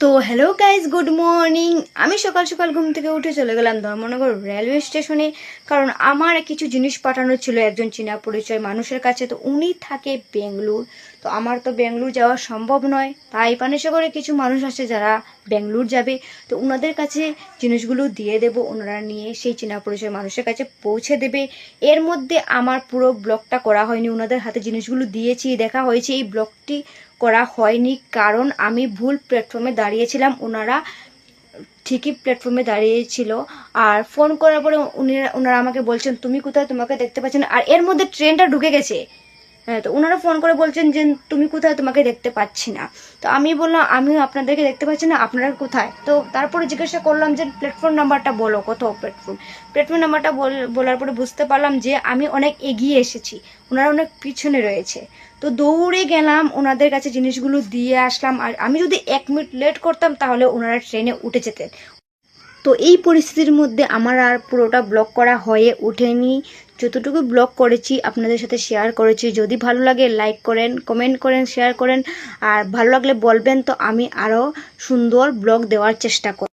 তো hello guys, good morning. আমি সকাল সকাল ঘুম থেকে উঠে চলে গেলাম ধর্মনগর রেলওয়ে স্টেশনে, কারণ আমার কিছু জিনিস পাঠানোর ছিল একজন চীনা পরিচয় মানুষের কাছে। তো উনি থাকে বেঙ্গলুর। তো আমার তো বেঙ্গলুর যাওয়া সম্ভব নয়, তাই পানেশ্বরে কিছু মানুষ আছে যারা বেঙ্গলুর যাবে। তো ওনাদের কাছে জিনিসগুলো দিয়ে দেব, ওনারা নিয়ে সেই চীনা পরিচয় মানুষের কাছে পৌঁছে দেবে। এর মধ্যে আমার পুরো ব্লগটা করা হয়নি, ওনাদের হাতে জিনিসগুলো দিয়েছি, দেখা হয়েছে। এই ব্লগটি করা হয়নি কারণ আমি ভুল প্ল্যাটফর্মে দাঁড়িয়েছিলাম, ওনারা ঠিকই প্ল্যাটফর্মে দাঁড়িয়েছিল। আর ফোন করার পরে ওনারা আমাকে বলছেন তুমি কোথায়, তোমাকে দেখতে পাচ্ছেন। আর এর মধ্যে ট্রেনটা ঢুকে গেছে। হ্যাঁ, তো ওনারা ফোন করে বলছেন যে তুমি কোথায়, তোমাকে দেখতে পাচ্ছি না। তো আমি বললাম আমিও আপনাদেরকে দেখতে পাচ্ছি না, আপনারা কোথায়। তো তারপরে জিজ্ঞাসা করলাম যে প্ল্যাটফর্ম নাম্বারটা বলো, কত প্ল্যাটফর্ম। প্ল্যাটফর্ম নাম্বারটা বলার পরে বুঝতে পারলাম যে আমি অনেক এগিয়ে এসেছি, ওনারা অনেক পিছনে রয়েছে। তো দৌড়ে গেলাম, ওনাদের কাছে জিনিসগুলো দিয়ে আসলাম। আর আমি যদি 1 মিনিট লেট করতাম তাহলে ওনারা ট্রেনে উঠে যেতেন। তো এই পরিস্থিতির মধ্যে আমার আর পুরোটা ব্লগ করা হয়ে ওঠেনি। যতটুকু ব্লগ করেছি আপনাদের সাথে শেয়ার করেছি। যদি ভালো লাগে লাইক করেন, কমেন্ট করেন, শেয়ার করেন। আর ভালো লাগলে বলবেন, তো আমি আরও সুন্দর ব্লগ দেওয়ার চেষ্টা করব।